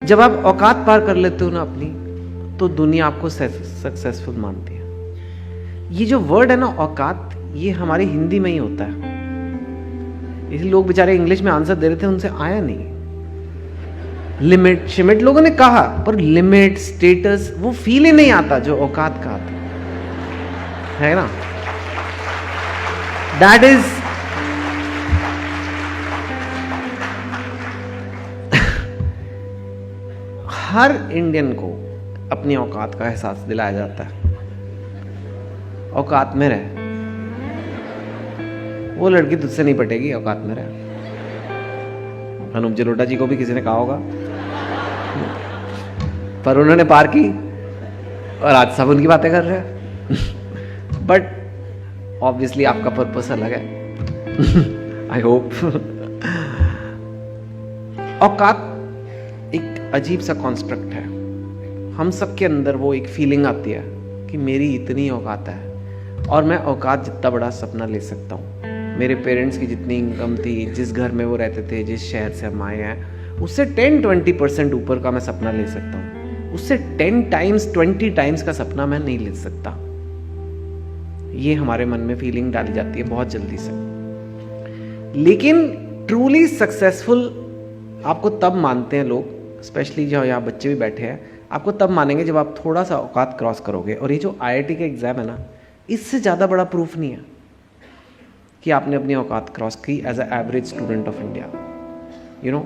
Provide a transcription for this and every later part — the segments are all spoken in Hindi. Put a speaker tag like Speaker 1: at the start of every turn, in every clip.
Speaker 1: जब आप औकात पार कर लेते हो ना अपनी, तो दुनिया आपको सक्सेसफुल मानती है। ये जो वर्ड है ना औकात, ये हमारी हिंदी में ही होता है, इसलिए लोग बेचारे इंग्लिश में आंसर दे रहे थे, उनसे आया नहीं। लिमिट शिमिट लोगों ने कहा, पर लिमिट स्टेटस वो फील ही नहीं आता जो औकात का आता है ना। दैट इज हर इंडियन को अपनी औकात का एहसास दिलाया जाता है। औकात में रहे, वो लड़की तुझसे नहीं पटेगी, औकात में रहे। अनूप जलोटा जी को भी किसी ने कहा होगा, पर उन्होंने पार की और आज सब उनकी बातें कर रहे हैं। बट ऑब्वियसली आपका पर्पस अलग है। I hope. औकात एक अजीब सा कॉन्स्ट्रक्ट है। हम सब के अंदर वो एक फीलिंग आती है कि मेरी इतनी औकात है और मैं औकात जितना बड़ा सपना ले सकता हूँ। मेरे पेरेंट्स की जितनी इनकम थी, जिस घर में वो रहते थे, जिस शहर से हम आए हैं, उससे 10-20% ऊपर का मैं सपना ले सकता हूँ। उससे 10 टाइम्स 20 टाइम्स का सपना मैं नहीं ले सकता। ये हमारे मन में फीलिंग डाली जाती है बहुत जल्दी से। लेकिन ट्रूली सक्सेसफुल आपको तब मानते हैं लोग, स्पेशली जो यहाँ बच्चे भी बैठे हैं, आपको तब मानेंगे जब आप थोड़ा सा औकात क्रॉस करोगे। और ये जो IIT का एग्जाम है ना, इससे ज़्यादा बड़ा प्रूफ नहीं है कि आपने अपनी औकात क्रॉस की as a average student of India. You know,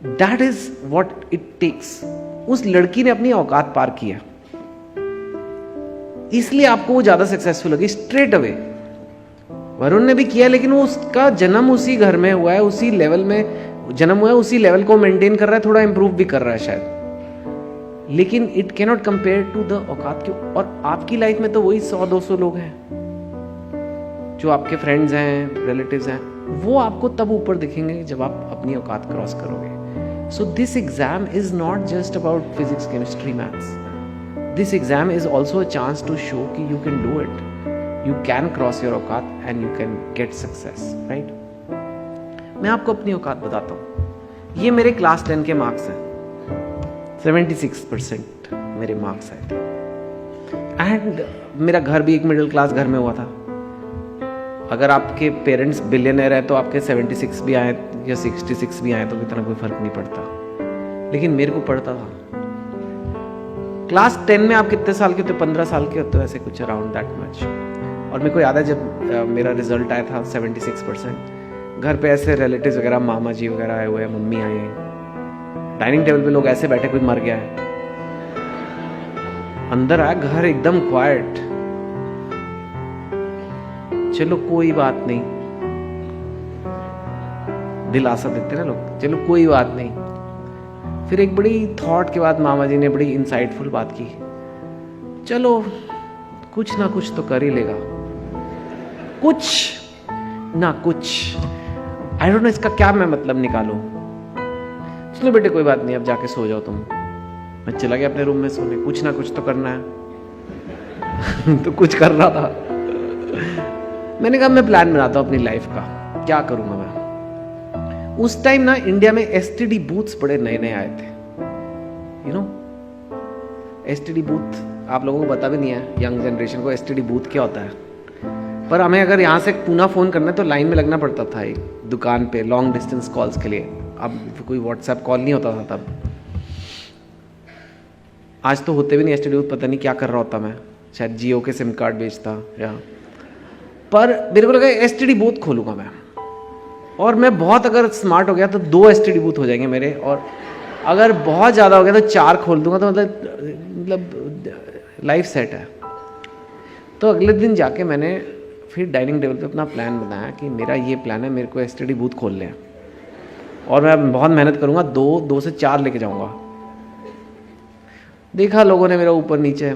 Speaker 1: that is what it takes. उस लड़की ने अपनी औकात पार किया, इसलिए आपको वो ज़्यादा सक्सेसफुल लगी स्ट्रेट अवे। वरुण ने भी किया, लेकिन वो उसका जन्म उसी घर में हुआ है, उसी लेवल में जन्म हुआ है, उसी लेवल को मेंटेन कर रहा है, थोड़ा इंप्रूव भी कर रहा है शायद, लेकिन it can not compare to the औकात। क्यों? और आपकी लाइफ में तो वही 100-200 लोग हैं जो आपके फ्रेंड्स हैं, रिलेटिव्स हैं, वो आपको तब ऊपर दिखेंगे जब आप अपनी औकात क्रॉस करोगे। So this exam is not just about physics, chemistry, maths. This exam is also a chance to show कि you can do it, you can cross your औकात and you can get success, right. मैं आपको अपनी औकात बताता हूँ। ये मेरे क्लास 10 के मार्क्स हैं, 76% मेरे मार्क्स आए थे। एंड मेरा घर भी एक मिडिल क्लास घर में हुआ था। अगर आपके पेरेंट्स बिलियनर है तो आपके 76 भी आए या 66 भी आए तो इतना कोई फर्क नहीं पड़ता, लेकिन मेरे को पड़ता था। क्लास 10 में आप कितने साल के होते? 15 साल के होते हो, ऐसे कुछ अराउंड दैट मच। और मेरे को याद है जब मेरा रिजल्ट आया था 76%, घर पे ऐसे रिलेटिव्स वगैरह, मामा जी वगैरह आए हुए हैं, मम्मी आई हैं, डाइनिंग टेबल पे लोग ऐसे बैठे, कोई मर गया है। अंदर आया, घर एकदम क्वाइट। चलो कोई बात नहीं, दिलासा देते ना लोग, चलो कोई बात नहीं। फिर एक बड़ी थॉट के बाद मामा जी ने बड़ी इंसाइटफुल बात की, चलो कुछ ना कुछ तो कर ही लेगा, कुछ ना कुछ। आई डोंट नो इसका क्या मैं मतलब निकालूं। चलो बेटे कोई बात नहीं, अब जाके सो जाओ तुम। मैं चला गया अपने रूम में सोने। कुछ ना कुछ तो करना है। तो कुछ कर रहा था। मैंने कहा मैं प्लान बनाता हूं अपनी लाइफ का, क्या करूंगा मैं। उस टाइम ना इंडिया में STD बूथ्स बड़े नए नए आए थे। यू नो, STD बूथ आप लोगों को पता भी नहीं है, यंग जनरेशन को STD बूथ क्या होता है। पर हमें अगर यहाँ से पूना फ़ोन करना है तो लाइन में लगना पड़ता था एक दुकान पे लॉन्ग डिस्टेंस कॉल्स के लिए। अब कोई व्हाट्सएप कॉल नहीं होता था तब। आज तो होते भी नहीं STD बूथ, पता नहीं क्या कर रहा होता मैं, शायद जियो के सिम कार्ड बेचता या। पर मेरे को लगा STD बूथ खोलूँगा मैं, और मैं बहुत अगर स्मार्ट हो गया तो 2 STD बूथ हो जाएंगे मेरे, और अगर बहुत ज़्यादा हो गया तो 4 खोल दूंगा, तो मतलब लाइफ सेट है। तो अगले दिन जाके मैंने फिर डाइनिंग टेबल पे अपना प्लान बनाया कि मेरा ये प्लान है, मेरे को STD बूथ खोलने हैं और मैं बहुत मेहनत करूँगा, 2 से 4 लेके जाऊँगा। देखा लोगों ने मेरा ऊपर नीचे,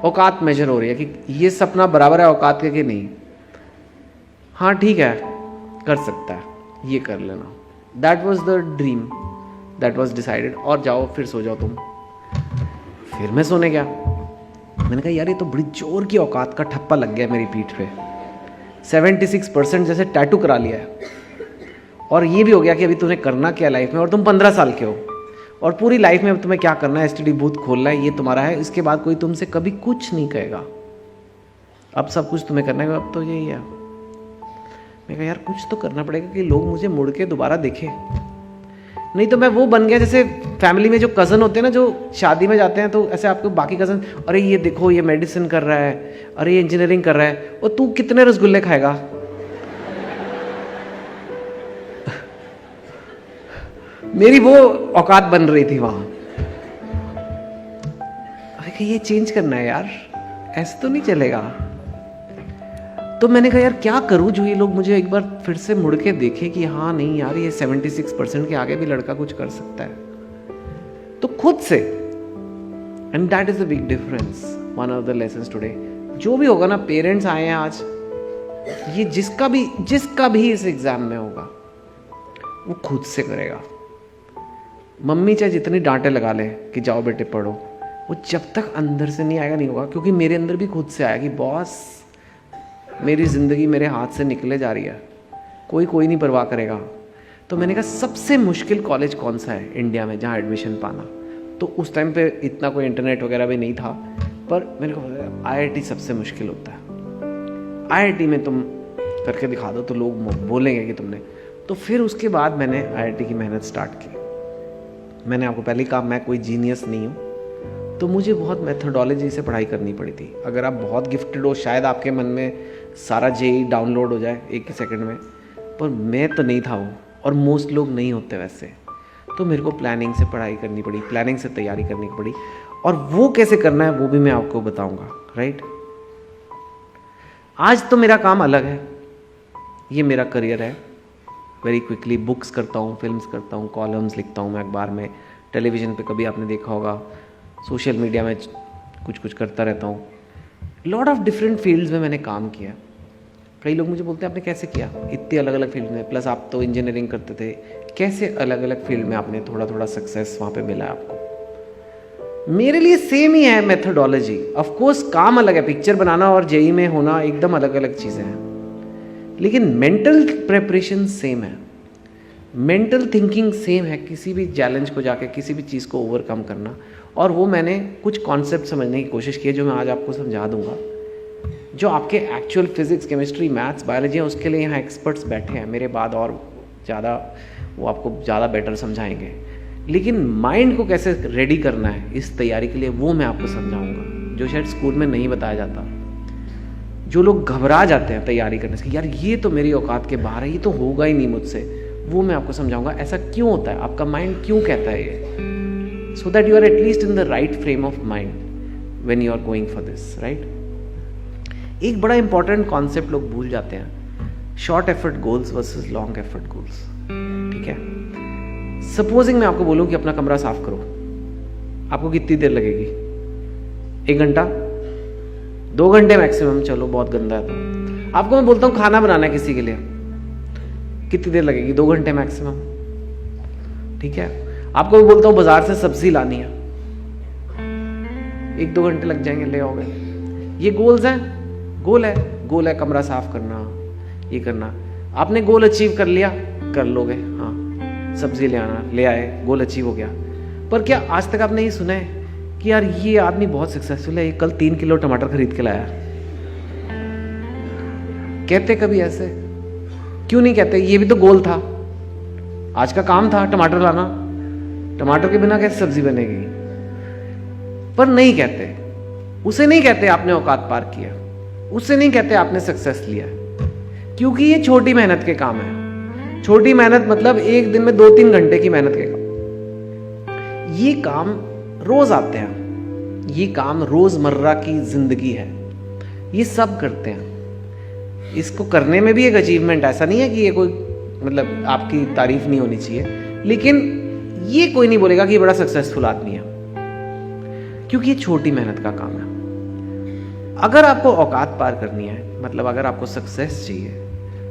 Speaker 1: औकात मेजर हो रही है कि ये सपना बराबर है औकात के कि नहीं। हाँ ठीक है, कर सकता है, ये कर लेना। That was the dream, that was decided. और जाओ फिर सो जाओ तुम। फिर मैं सोने गया। मैंने कहा यार ये तो बड़ी जोर की औकात का ठप्पा लग गया मेरी पीठ पे। 76% जैसे टैटू करा लिया है, और ये भी हो गया कि अभी तुम्हें करना क्या लाइफ में, और तुम 15 साल के हो। और पूरी लाइफ में तुम्हें क्या करना है, एसटीडी बूथ खोलना है, ये तुम्हारा है। इसके बाद कोई तुमसे कभी कुछ नहीं कहेगा। अब सब कुछ तुम्हें करना है, अब तो यही है। मैं कहा यार कुछ तो करना पड़ेगा कि लोग मुझे मुड़ के दोबारा देखें। नहीं तो मैं वो बन गया जैसे फैमिली में जो कज़न होते हैं ना, जो शादी में जाते हैं तो ऐसे आपको बाकी कज़न, अरे ये देखो ये मेडिसिन कर रहा है, अरे ये इंजीनियरिंग कर रहा है, और तू कितने रसगुल्ले खाएगा। मेरी वो औकात बन रही थी वहां। अरे ये चेंज करना है यार, ऐसे तो नहीं चलेगा। तो मैंने कहा यार क्या करूं जो ये लोग मुझे एक बार फिर से मुड़ के देखें कि हाँ नहीं यार ये 76% के आगे भी लड़का कुछ कर सकता है। तो खुद से, and that is the big difference, one of the lessons today. जो भी होगा ना, पेरेंट्स आए हैं आज, ये जिसका भी इस एग्जाम में होगा वो खुद से करेगा। मम्मी चाहे जितनी डांटे लगा ले कि जाओ बेटे पढ़ो, वो जब तक अंदर से नहीं आएगा नहीं होगा। क्योंकि मेरे अंदर भी खुद से आया कि बॉस मेरी ज़िंदगी मेरे हाथ से निकले जा रही है, कोई नहीं परवाह करेगा। तो मैंने कहा सबसे मुश्किल कॉलेज कौन सा है इंडिया में जहाँ एडमिशन पाना। तो उस टाइम पे इतना कोई इंटरनेट वगैरह भी नहीं था, पर मेरे को IIT सबसे मुश्किल होता है। IIT में तुम करके दिखा दो तो लोग बोलेंगे कि तुमने। तो फिर उसके बाद मैंने IIT की मेहनत स्टार्ट की। मैंने आपको पहले ही कहा मैं कोई जीनियस नहीं हूँ, तो मुझे बहुत मेथोडोलॉजी से पढ़ाई करनी पड़ी थी। अगर आप बहुत गिफ्टेड हो शायद आपके मन में सारा JEE डाउनलोड हो जाए एक ही सेकंड में, पर मैं तो नहीं था वो, और मोस्ट लोग नहीं होते वैसे। तो मेरे को प्लानिंग से पढ़ाई करनी पड़ी, प्लानिंग से तैयारी करनी पड़ी, और वो कैसे करना है वो भी मैं आपको बताऊंगा। राइट, आज तो मेरा काम अलग है, ये मेरा करियर है। वेरी क्विकली बुक्स करता हूँ, फिल्म्स करता हूँ, कॉलम्स लिखता हूँ मैं अखबार में, टेलीविज़न पे कभी आपने देखा होगा, सोशल मीडिया में कुछ करता रहता हूँ। लॉट ऑफ डिफरेंट फील्ड्स में मैंने काम किया। कई लोग मुझे बोलते हैं आपने कैसे किया इतनी अलग अलग फील्ड में, प्लस आप तो इंजीनियरिंग करते थे, कैसे अलग अलग फील्ड में आपने थोड़ा सक्सेस वहाँ पे मिला आपको। मेरे लिए सेम ही है मेथोडोलॉजी। ऑफ कोर्स काम अलग है, पिक्चर बनाना और JEE में होना एकदम अलग अलग चीज़ें हैं, लेकिन मेंटल प्रेपरेशन सेम है, मेंटल थिंकिंग सेम है। किसी भी चैलेंज को जाके किसी भी चीज़ को ओवरकम करना, और वो मैंने कुछ कॉन्सेप्ट समझने की कोशिश की है जो मैं आज आपको समझा दूंगा। जो आपके actual physics, chemistry, maths, biology है, उसके लिए यहाँ एक्सपर्ट्स बैठे हैं मेरे बाद, और ज़्यादा वो आपको ज़्यादा बेटर समझाएंगे। लेकिन माइंड को कैसे रेडी करना है इस तैयारी के लिए, वो मैं आपको समझाऊंगा, जो शायद स्कूल में नहीं बताया जाता। जो लोग घबरा जाते हैं तैयारी करने से, यार ये तो मेरी औकात के बाहर है, ये तो होगा ही नहीं मुझसे, वो मैं आपको समझाऊंगा ऐसा क्यों होता है, आपका माइंड क्यों कहता है ये, so that you are at least in the right frame of mind when you are going for this, right? एक बड़ा इंपॉर्टेंट कॉन्सेप्ट लोग भूल जाते हैं, short effort goals versus long effort goals. ठीक है, सपोजिंग मैं आपको बोलूं कि अपना कमरा साफ करो, आपको कितनी देर लगेगी? 1 घंटा, 2 घंटे मैक्सिमम, चलो बहुत गंदा है तो। आपको मैं बोलता हूँ खाना बनाना है किसी के लिए, कितनी देर लगेगी? 2 घंटे मैक्सिमम। ठीक है, आपको मैं बोलता हूँ बाजार से सब्जी लानी है, 1-2 घंटे लग जाएंगे, ले आओगे। ये गोल्स हैं, गोल है कमरा साफ करना, ये करना। आपने गोल अचीव कर लिया, कर लोगे, हाँ सब्जी ले आना, ले आए, गोल अचीव हो गया। पर क्या आज तक आपने ये सुना है कि यार ये आदमी बहुत सक्सेसफुल है, ये कल 3 किलो टमाटर खरीद के लाया? कहते कभी ऐसे? क्यों नहीं कहते? ये भी तो गोल था, आज का काम था टमाटर लाना, टमाटर के बिना कैसे सब्जी बनेगी? पर नहीं कहते, उसे नहीं कहते आपने औकात पार किया, उससे नहीं कहते आपने सक्सेस लिया, क्योंकि ये छोटी मेहनत के काम है। छोटी मेहनत मतलब एक दिन में 2-3 घंटे की मेहनत के काम। ये काम रोज आते हैं, ये काम रोजमर्रा की जिंदगी है, ये सब करते हैं। इसको करने में भी एक अचीवमेंट, ऐसा नहीं है कि ये कोई मतलब आपकी तारीफ नहीं होनी चाहिए, लेकिन ये कोई नहीं बोलेगा कि ये बड़ा सक्सेसफुल आदमी है, क्योंकि ये छोटी मेहनत का काम है। अगर आपको औकात पार करनी है, मतलब अगर आपको सक्सेस चाहिए,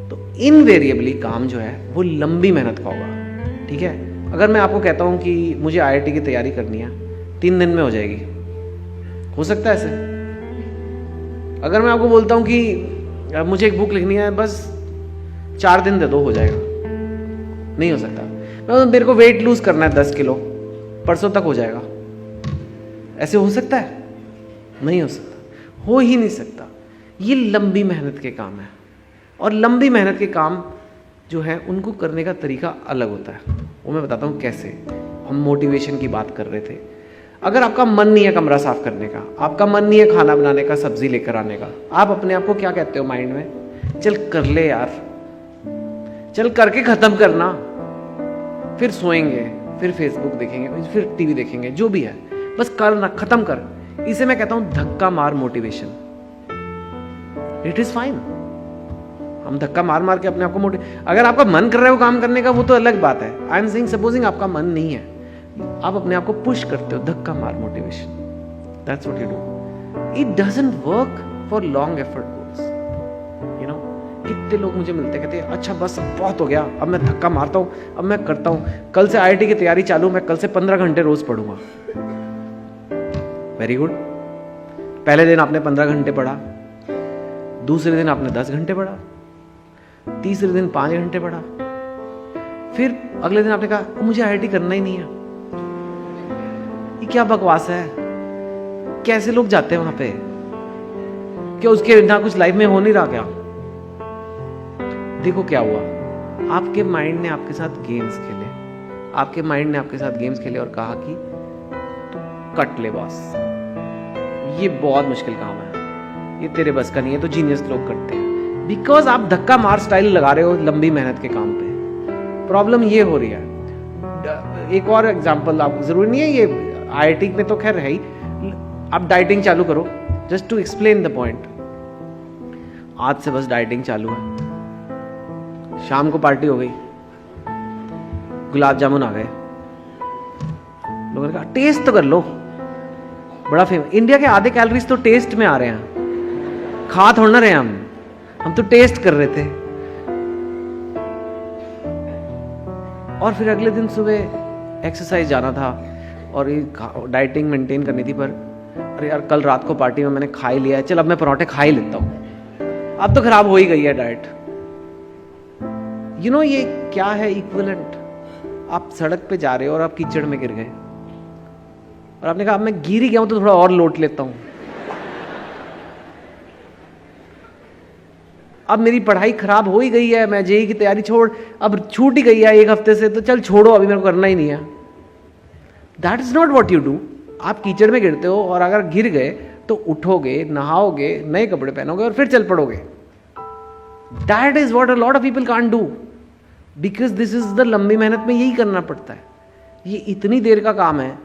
Speaker 1: तो इनवेरिएबली काम जो है वो लंबी मेहनत का होगा। ठीक है, अगर मैं आपको कहता हूं कि मुझे IIT की तैयारी करनी है, 3 दिन में हो जाएगी, हो सकता है ऐसे? अगर मैं आपको बोलता हूं कि मुझे एक बुक लिखनी है, बस 4 दिन दे दो, हो जाएगा? नहीं हो सकता। मेरे को वेट लूज करना है 10 किलो, परसों तक हो जाएगा। ऐसे हो सकता है? नहीं हो सकता, हो ही नहीं सकता। ये लंबी मेहनत के काम है, और लंबी मेहनत के काम जो है उनको करने का तरीका अलग होता है। वो मैं बताता हूँ कैसे। हम मोटिवेशन की बात कर रहे थे। अगर आपका मन नहीं है कमरा साफ करने का, आपका मन नहीं है खाना बनाने का, सब्जी लेकर आने का, आप अपने आप को क्या कहते हो माइंड में? चल कर ले यार, चल करके खत्म करना, फिर सोएंगे, फिर फेसबुक देखेंगे, फिर टीवी देखेंगे, जो भी है, बस करना, खत्म कर। इसे मैं कहता हूं धक्का मार मोटिवेशन। It is fine. हम धक्का मार मार के अपने आप को अगर आपका मन कर रहा है वो काम करने का, वो तो अलग बात है। आई एम सेइंग सपोजिंग आपका मन नहीं है, आप अपने आप को पुश करते हो, धक्का मार motivation. That's what you do. It doesn't work for long effort goals. You know, कितने लोग मुझे मिलते कहते हैं अच्छा बस बहुत हो गया, अब मैं धक्का मारता हूँ, अब मैं करता हूँ, कल से IIT की तैयारी चालू, मैं कल से 15 घंटे रोज पढ़ूंगा। Very good. पहले दिन आपने 15 घंटे पढ़ा, दूसरे दिन आपने 10 घंटे पढ़ा, तीसरे दिन 5 घंटे पढ़ा, फिर अगले दिन आपने कहा मुझे IIT करना ही नहीं है। ये क्या बकवास है? कैसे लोग जाते हैं वहां पे? क्या उसके बिना कुछ लाइफ में हो नहीं रहा क्या? देखो क्या हुआ, आपके माइंड ने आपके साथ गेम्स खेले, आपके माइंड ने आपके साथ गेम्स खेले और कहा कि तू कट ले बॉस, ये बहुत मुश्किल काम है, ये तेरे बस का नहीं है, तो जीनियस लोग करते हैं। बिकॉज आप धक्का मार स्टाइल लगा रहे हो लंबी मेहनत के काम पे। प्रॉब्लम ये हो रही है। एक और एग्जांपल, आप जरूरी नहीं है ये IIT में तो खैर है ही, आप डाइटिंग चालू करो। Just to explain the point, आज से बस डाइटिंग चालू है, शाम को पार्टी हो गई, गुलाब जामुन आ गए, लोगों ने कहा टेस्ट तो कर लो, बड़ा फेमस। इंडिया के आधे कैलोरीज तो टेस्ट में आ रहे हैं, खा थोड़ा ना रहे हम तो टेस्ट कर रहे थे। और फिर अगले दिन सुबह एक्सरसाइज जाना था और ये डाइटिंग मेंटेन करनी थी, पर अरे यार कल रात को पार्टी में मैंने खा ही लिया है, चल अब मैं पराठे खा ही लेता हूं। अब तो खराब हो ही गई है डाइट। यू नो ये क्या है इक्विवेलेंट? आप सड़क पे जा रहे हो और आप कीचड़ में गिर गए और आपने कहा अब मैं गिर ही गया हूं तो थोड़ा और लोट लेता हूं, अब मेरी पढ़ाई खराब हो ही गई है, मैं JEE की तैयारी छोड़, अब छूट ही गई है 1 हफ्ते से, तो चल छोड़ो अभी मेरे को करना ही नहीं है। That is not what you do. आप कीचड़ में गिरते हो और अगर गिर गए तो उठोगे, नहाओगे, नए कपड़े पहनोगे और फिर चल पड़ोगे। That is what a lot of people can't do, because this is the लंबी मेहनत में यही करना पड़ता है। ये इतनी देर का काम है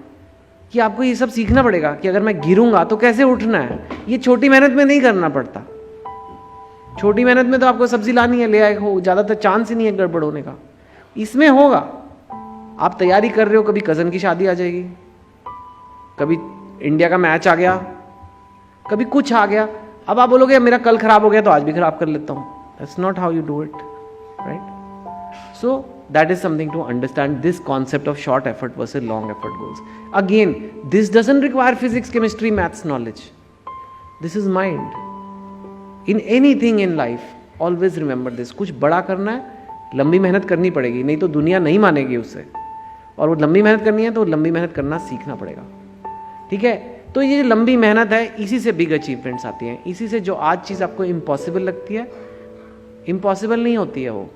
Speaker 1: कि आपको ये सब सीखना पड़ेगा कि अगर मैं गिरूंगा तो कैसे उठना है। ये छोटी मेहनत में नहीं करना पड़ता। छोटी मेहनत में तो आपको सब्जी लानी है, ले आए हो, ज्यादातर चांस ही नहीं है गड़बड़ होने का। इसमें होगा, आप तैयारी कर रहे हो, कभी कजन की शादी आ जाएगी, कभी इंडिया का मैच आ गया, कभी कुछ आ गया, अब आप बोलोगे मेरा कल खराब हो गया तो आज भी खराब कर लेता हूं। That's not how you do it, right? So that is something to understand, this concept of short effort versus long effort goals. Again, this doesn't require physics, chemistry, maths knowledge. This is mind. In anything in life, always remember this. कुछ बड़ा करना है, लंबी मेहनत करनी पड़ेगी, नहीं तो दुनिया नहीं मानेगी उससे। और वो लंबी मेहनत करनी है तो लंबी मेहनत करना सीखना पड़ेगा। ठीक है? तो ये लंबी मेहनत है, इसी से बिग अचीवमेंट्स आती हैं। इसी से जो आज चीज़ आपको इम्पॉसिबल लगती है, इम्पॉसिबल नहीं होती है वो।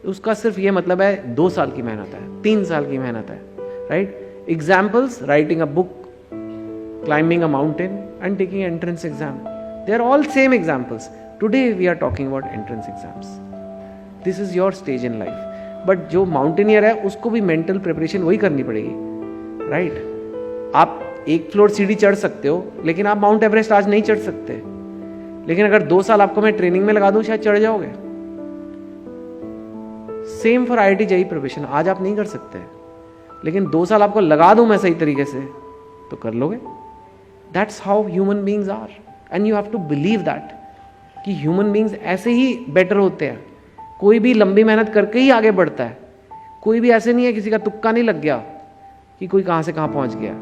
Speaker 1: उसका सिर्फ ये मतलब है 2 साल की मेहनत है, 3 साल की मेहनत है, right? Examples, writing a book, climbing a mountain and taking entrance exam, they are all same examples. Today we are talking about entrance exams. This is your stage in life. But जो माउंटेनियर है उसको भी मेंटल प्रिपरेशन वही करनी पड़ेगी, राइट? आप 1 फ्लोर सीढ़ी चढ़ सकते हो, लेकिन आप माउंट एवरेस्ट आज नहीं चढ़ सकते। लेकिन अगर 2 साल आपको मैं ट्रेनिंग में लगा दूं, शायद चढ़ जाओगे। Same for IIT JEE preparation. आज आप नहीं कर सकते, लेकिन 2 साल आपको लगा दूं मैं सही तरीके से तो कर लोगे। That's how human beings are, and you have to believe that कि ह्यूमन बींग्स ऐसे ही बेटर होते हैं। कोई भी लंबी मेहनत करके ही आगे बढ़ता है। कोई भी ऐसे नहीं है, किसी का तुक्का नहीं लग गया कि कोई कहां से कहां पहुंच गया।